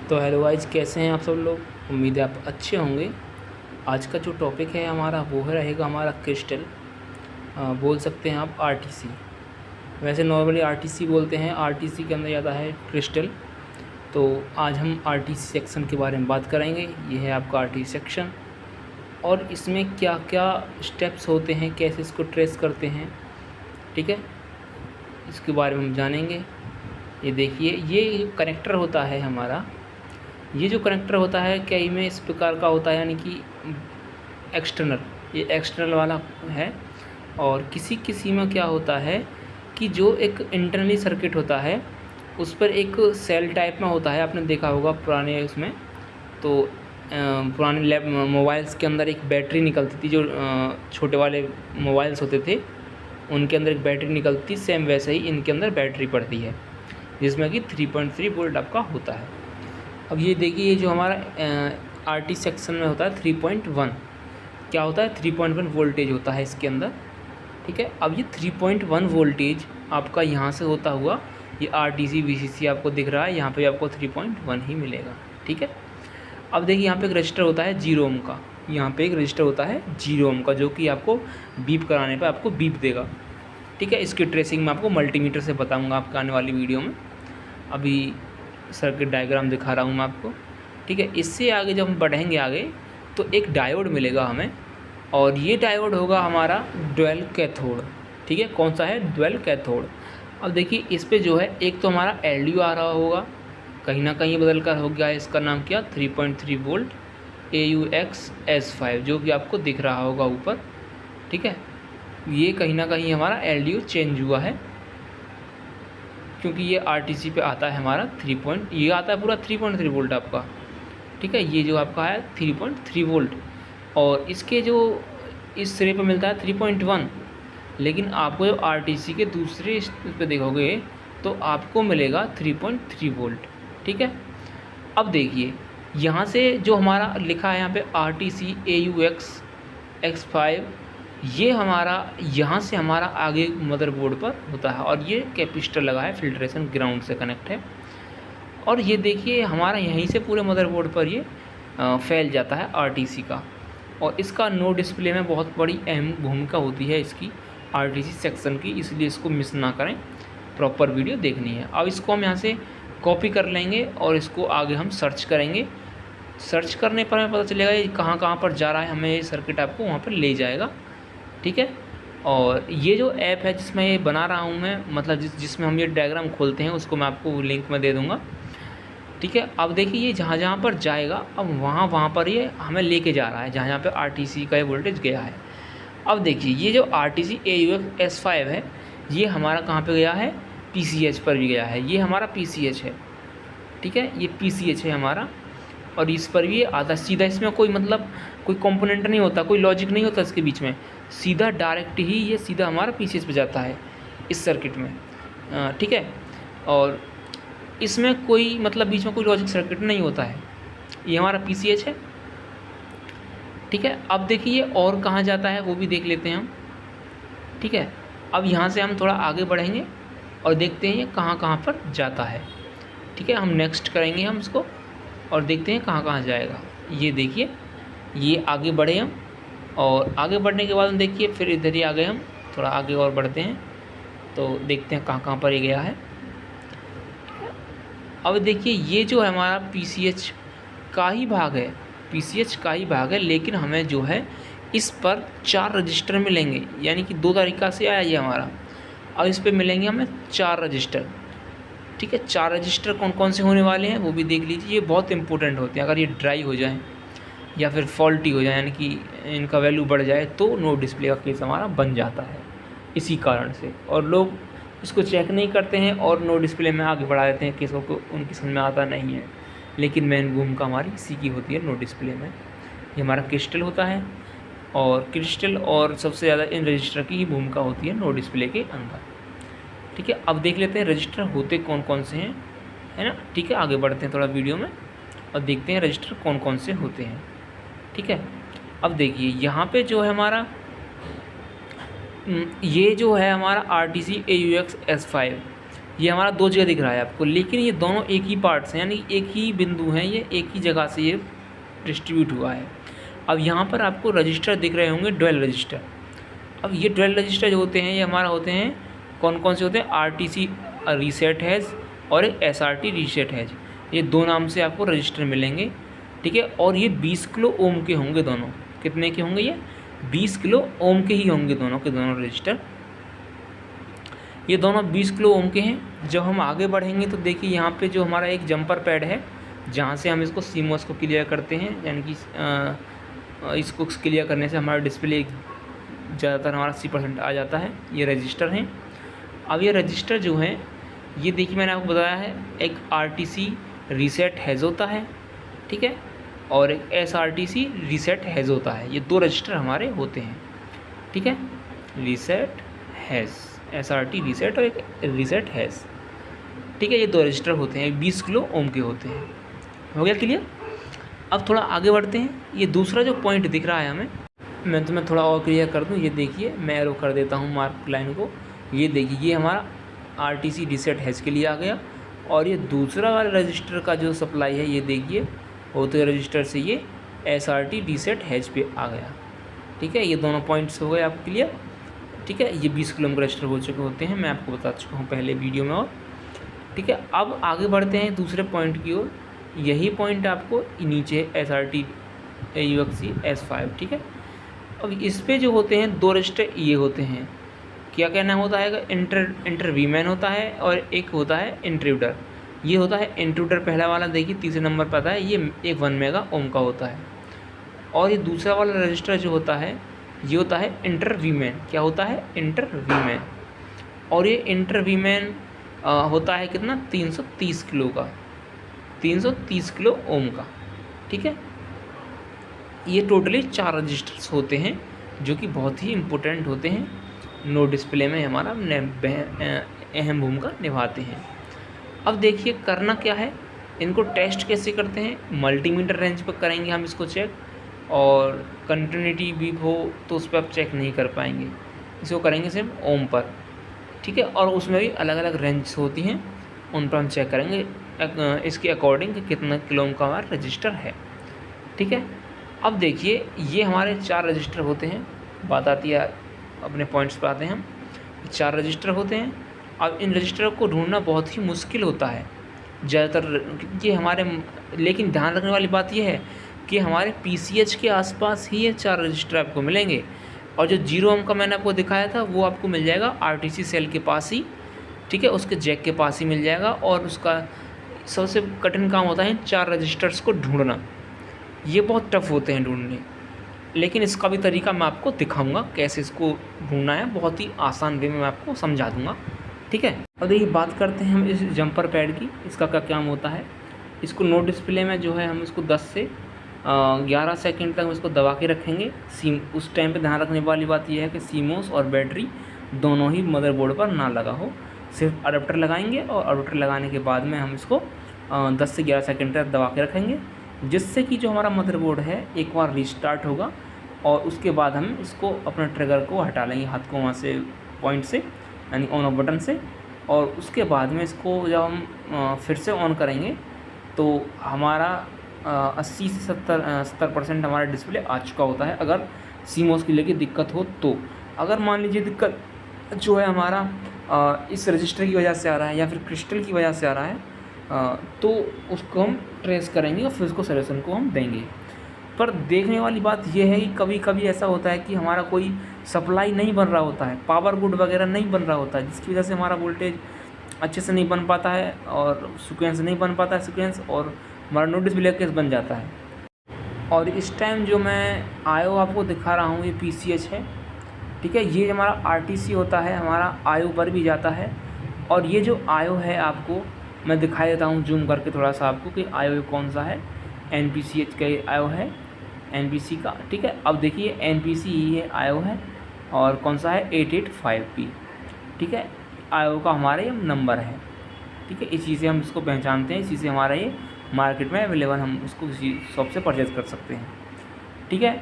तो hello guys, कैसे हैं आप सब लोग। उम्मीद है आप अच्छे होंगे। आज का जो टॉपिक है हमारा वो रहेगा हमारा क्रिस्टल। बोल सकते हैं आप आरटीसी। वैसे नॉर्मली आरटीसी बोलते हैं, आरटीसी के अंदर ज़्यादा है क्रिस्टल। तो आज हम आरटीसी सेक्शन के बारे में बात करेंगे। ये है आपका आरटीसी सेक्शन और इसमें क्या क्या स्टेप्स होते हैं, कैसे इसको ट्रेस करते हैं, ठीक है, इसके बारे में हम जानेंगे। ये देखिए, ये कनेक्टर होता है हमारा। ये जो कनेक्टर होता है कई में इस प्रकार का होता है, यानी कि एक्सटर्नल, ये एक्सटर्नल वाला है। और किसी किसी में क्या होता है कि जो एक इंटरनली सर्किट होता है उस पर एक सेल टाइप में होता है। आपने देखा होगा पुराने उसमें, तो पुराने लैब मोबाइल्स के अंदर एक बैटरी निकलती थी। जो छोटे वाले मोबाइल्स होते थे उनके अंदर एक बैटरी निकलती थी। सेम वैसे ही इनके अंदर बैटरी पड़ती है जिसमें कि 3.3 वोल्ट आपका होता है। अब ये देखिए, ये जो हमारा आरटी सेक्शन में होता है 3.1 क्या होता है, 3.1 वोल्टेज होता है इसके अंदर, ठीक है। अब ये 3.1 वोल्टेज आपका यहाँ से होता हुआ ये आरटीसी वीसीसी आपको दिख रहा है, यहाँ पे आपको 3.1 ही मिलेगा, ठीक है। अब देखिए, यहाँ पे एक रजिस्टर होता है 0 ओम का। यहाँ पे एक रजिस्टर होता है 0 ओम का जो कि आपको बीप कराने पर आपको बीप देगा, ठीक है। इसकी ट्रेसिंग मैं आपको मल्टीमीटर से बताऊँगा आपके आने वाली वीडियो में। अभी सर्किट डायग्राम दिखा रहा हूँ मैं आपको, ठीक है। इससे आगे जब हम बढ़ेंगे आगे तो एक डायोड मिलेगा हमें, और ये डायोड होगा हमारा ड्वेल कैथोड, ठीक है। कौन सा है, ड्वेल कैथोड। अब देखिए, इस पे जो है एक तो हमारा एलडीओ आ रहा होगा, कहीं ना कहीं बदल कर हो गया है इसका नाम क्या, 3.3 वोल्ट AUX-S5 जो कि आपको दिख रहा होगा ऊपर, ठीक है। ये कहीं ना कहीं हमारा एलडीओ चेंज हुआ है क्योंकि ये आरटीसी पे आता है हमारा ये आता है पूरा 3.3 वोल्ट आपका, ठीक है। ये जो आपका है 3.3 वोल्ट, और इसके जो इस सिरे पे मिलता है 3.1, लेकिन आपको जो आरटीसी के दूसरे पे देखोगे तो आपको मिलेगा 3.3 वोल्ट, ठीक है। अब देखिए, यहाँ से जो हमारा लिखा है यहाँ पे RTC AUX-X5, ये हमारा यहाँ से हमारा आगे मदरबोर्ड पर होता है, और ये कैपेसिटर लगा है, फिल्ट्रेशन ग्राउंड से कनेक्ट है। और ये देखिए, हमारा यहीं से पूरे मदरबोर्ड पर ये फैल जाता है आरटीसी का। और इसका नो डिस्प्ले में बहुत बड़ी अहम भूमिका होती है इसकी, आरटीसी सेक्शन की, इसलिए इसको मिस ना करें, प्रॉपर वीडियो देखनी है। अब इसको हम यहाँ से कॉपी कर लेंगे और इसको आगे हम सर्च करेंगे। सर्च करने पर हमें पता चलेगा ये कहाँ कहाँ पर जा रहा है, हमें ये सर्किट आपको वहाँ पर ले जाएगा, ठीक है। और ये जो ऐप है जिसमें ये बना रहा हूँ मैं, मतलब जिसमें हम ये डायग्राम खोलते हैं, उसको मैं आपको लिंक में दे दूँगा, ठीक है। अब देखिए, ये जहाँ जहाँ पर जाएगा अब वहाँ पर ये हमें लेके जा रहा है जहाँ जहाँ पे आरटीसी का ये वोल्टेज गया है। अब देखिए, ये जो RTC AUX-S5 है ये हमारा कहाँ पे गया है, PCH पर भी गया है। ये हमारा PCH है, ठीक है, ये PCH है हमारा, और इस पर भी आता सीधा। इसमें कोई मतलब कोई कंपोनेंट नहीं होता, कोई लॉजिक नहीं होता इसके बीच में, सीधा डायरेक्ट ही ये सीधा हमारा PCH पे जाता है इस सर्किट में, ठीक है। और इसमें कोई मतलब बीच में कोई लॉजिक सर्किट नहीं होता है, ये हमारा PCH है, ठीक है। अब देखिए और कहाँ जाता है वो भी देख लेते हैं हम, ठीक है। अब यहाँ से हम थोड़ा आगे बढ़ेंगे और देखते हैं ये कहाँ कहाँ पर जाता है, ठीक है। हम नेक्स्ट करेंगे हम इसको और देखते हैं कहाँ कहाँ जाएगा। ये देखिए, ये आगे बढ़े हम, और आगे बढ़ने के बाद हम देखिए फिर इधर ही आ गए हम, थोड़ा आगे और बढ़ते हैं तो देखते हैं कहाँ कहाँ पर ये गया है। अब देखिए, ये जो है हमारा PCH का ही भाग है, PCH का ही भाग है, लेकिन हमें जो है इस पर 4 रजिस्टर मिलेंगे, यानी कि 2 तरीक़ा से आया ये हमारा। अब इस पर मिलेंगे हमें 4 रजिस्टर, ठीक है। 4 रजिस्टर कौन कौन से होने वाले हैं वो भी देख लीजिए, ये बहुत इंपॉर्टेंट होते हैं। अगर ये ड्राई हो जाए या फिर फॉल्टी हो जाए, यानी कि इनका वैल्यू बढ़ जाए, तो नो डिस्प्ले का केस हमारा बन जाता है इसी कारण से। और लोग इसको चेक नहीं करते हैं और नो डिस्प्ले में आगे बढ़ा देते हैं केसों को, उनकी समझ में आता नहीं है। लेकिन मेन भूमिका हमारी इसी की होती है नो डिस्प्ले में। ये हमारा क्रिस्टल होता है, और क्रिस्टल और सबसे ज़्यादा इन रजिस्टर की ही भूमिका होती है नो डिस्प्ले के अंदर, ठीक है। अब देख लेते हैं रजिस्टर होते कौन कौन से हैं, है ना, ठीक है। आगे बढ़ते हैं थोड़ा वीडियो में और देखते हैं रजिस्टर कौन कौन से होते हैं, ठीक है। अब देखिए, यहाँ पे जो है हमारा ये जो है हमारा RTC AUX-S5, ये हमारा 2 जगह दिख रहा है आपको, लेकिन ये दोनों एक ही पार्ट्स हैं, यानी एक ही बिंदु हैं, ये एक ही जगह से ये डिस्ट्रीब्यूट हुआ है। अब यहाँ पर आपको रजिस्टर दिख रहे होंगे, ड्वेल रजिस्टर। अब ये ड्वेल रजिस्टर जो होते हैं ये हमारा होते हैं कौन कौन से होते हैं, RTC रीसेट हैज़ और एक SRT रीसेट हैज़, ये 2 नाम से आपको रजिस्टर मिलेंगे, ठीक है। और ये 20 किलो ओम के होंगे दोनों। कितने के होंगे ये? 20 किलो ओम के ही होंगे दोनों के दोनों रजिस्टर। ये दोनों 20 किलो ओम के हैं। जब हम आगे बढ़ेंगे तो देखिए यहाँ पे जो हमारा एक जंपर पैड है, जहाँ से हम इसको CMOS को क्लियर करते हैं, यानी कि इसको क्लियर करने से हमारा डिस्प्ले ज़्यादातर हमारा 80% आ जाता है। ये रजिस्टर हैं। अब ये रजिस्टर जो हैं, ये देखिए मैंने आपको बताया है, एक RTC रीसेट हैज़ होता है, ठीक है, और एक SRTC रीसेट हैज़ होता है। ये 2 रजिस्टर हमारे होते हैं, ठीक है, रीसेट हैज़, SRT रीसेट और एक रीसेट हैज़, ठीक है। ये 2 रजिस्टर होते हैं, 20 किलो ओम के होते हैं। हो गया क्लियर? अब थोड़ा आगे बढ़ते हैं। ये दूसरा जो पॉइंट दिख रहा है हमें, मैं तुम्हें थोड़ा और क्लियर कर दूँ। ये देखिए, मैं एरो कर देता हूँ मार्क लाइन को। ये देखिए, ये हमारा RTC रीसेट हैज़ के लिए आ गया, और ये दूसरा वाला रजिस्टर का जो सप्लाई है, ये देखिए होते रजिस्टर से ये SRT रीसेट हैज़ पे आ गया, ठीक है। ये दोनों पॉइंट्स हो गए आपको क्लियर, ठीक है। ये 20 किलो ओम रजिस्टर हो चुके होते हैं, मैं आपको बता चुका हूँ पहले वीडियो में, और ठीक है। अब आगे बढ़ते हैं दूसरे पॉइंट की ओर। यही पॉइंट आपको नीचे SRT AUXC S5, ठीक है। अब इस पे जो होते हैं 2 रजिस्टर ये होते हैं, क्या क्या नाम होता है? इंटरवीमैन होता है और एक होता है इंट्रूडर। ये होता है इंट्रूडर पहला वाला, देखिए तीसरे नंबर पर आता है, ये एक 1 मेगा ओम का होता है। और ये दूसरा वाला रजिस्टर जो होता है ये होता है इंटरवीमैन। क्या होता है? इंटरवीमैन। और ये इंटरवीमैन होता है कितना? 330 किलो का, 330 किलो ओम का, ठीक है। ये टोटली 4 रजिस्टर्स होते हैं जो कि बहुत ही इम्पोर्टेंट होते हैं, नो डिस्प्ले में हमारा अहम भूमिका निभाते हैं। अब देखिए करना क्या है, इनको टेस्ट कैसे करते हैं? मल्टीमीटर रेंज पर करेंगे हम इसको चेक, और कंटिन्यूटी भी हो तो उस पर आप चेक नहीं कर पाएंगे, इसको करेंगे सिर्फ ओम पर, ठीक है। और उसमें भी अलग अलग रेंज होती हैं, उन पर हम चेक करेंगे इसके अकॉर्डिंग कि कितना किलो ओम का हमारा रजिस्टर है, ठीक है। अब देखिए ये हमारे 4 रजिस्टर होते हैं, बात आती है अपने पॉइंट्स पर आते हैं हम। 4 रजिस्टर होते हैं। अब इन रजिस्टर को ढूंढना बहुत ही मुश्किल होता है ज़्यादातर, ये हमारे, लेकिन ध्यान रखने वाली बात यह है कि हमारे PCH के आसपास ही ये 4 रजिस्टर आपको मिलेंगे, और जो 0 ओम का मैंने आपको दिखाया था वो आपको मिल जाएगा RTC सेल के पास ही, ठीक है, उसके जैक के पास ही मिल जाएगा। और उसका सबसे कठिन काम होता है 4 रजिस्टर्स को ढूंढना, ये बहुत टफ होते हैं ढूंढने, लेकिन इसका भी तरीका मैं आपको दिखाऊंगा कैसे इसको ढूंढना है, बहुत ही आसान वे में मैं आपको समझा दूंगा, ठीक है। अब देखिए बात करते हैं हम इस जंपर पैड की, इसका क्या काम होता है। इसको नो डिस्प्ले में जो है हम इसको 10 से 11 सेकंड तक हम इसको दबा के रखेंगे। उस टाइम पे ध्यान रखने वाली बात यह है कि CMOS और बैटरी दोनों ही मदरबोर्ड पर ना लगा हो, सिर्फ अडाप्टर लगाएंगे, और अडाप्टर लगाने के बाद में हम इसको 10 से 11 सेकंड तक दबा के रखेंगे, जिससे कि जो हमारा मदरबोर्ड है एक बार रिस्टार्ट होगा, और उसके बाद हम इसको अपने ट्रिगर को हटा लेंगे हाथ को वहाँ से पॉइंट से, यानी ऑन ऑफ बटन से। और उसके बाद में इसको जब हम फिर से ऑन करेंगे तो हमारा 80 से 70% हमारा डिस्प्ले आ चुका होता है, अगर CMOS की लेके दिक्कत हो तो। अगर मान लीजिए दिक्कत जो है हमारा इस रजिस्टर की वजह से आ रहा है या फिर क्रिस्टल की वजह से आ रहा है, तो उसको हम ट्रेस करेंगे और फिर उसको सॉल्यूशन को हम देंगे। पर देखने वाली बात यह है कि कभी कभी ऐसा होता है कि हमारा कोई सप्लाई नहीं बन रहा होता है, पावर गुड वगैरह नहीं बन रहा होता है, जिसकी वजह से हमारा वोल्टेज अच्छे से नहीं बन पाता है, और सीक्वेंस नहीं बन पाता है सीक्वेंस, और हमारा नो डिस्प्ले केस बन जाता है। और इस टाइम जो मैं IO आपको दिखा रहा हूँ ये PCH है, ठीक है। ये हमारा RTC होता है, हमारा IO पर भी जाता है। और ये जो IO है आपको मैं दिखाई देता हूँ जूम करके थोड़ा सा आपको कि IO कौन सा है। NPCH का IO है, NPC का, ठीक है। अब देखिए NPC ये IO है, और कौन सा है 885P, ठीक है। IO का हमारा ये नंबर है, ठीक है। इसी से हम इसको पहचानते हैं, इसी से हमारा ये मार्केट में अवेलेबल, हम इसको किसी शॉप से परचेज़ कर सकते हैं, ठीक है।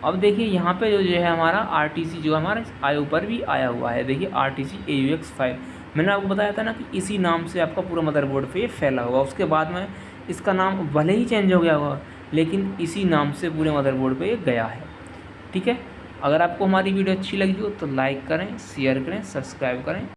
अब देखिए यहाँ पे जो है हमारा RTC जो हमारा IO पर भी आया हुआ है, देखिए RTC AUX 5, मैंने आपको बताया था ना कि इसी नाम से आपका पूरा मदरबोर्ड पे ये फैला होगा। उसके बाद में इसका नाम भले ही चेंज हो गया होगा, लेकिन इसी नाम से पूरे मदरबोर्ड पे ये गया है। ठीक है, अगर आपको हमारी वीडियो अच्छी लगी हो तो लाइक करें, शेयर करें, सब्सक्राइब करें।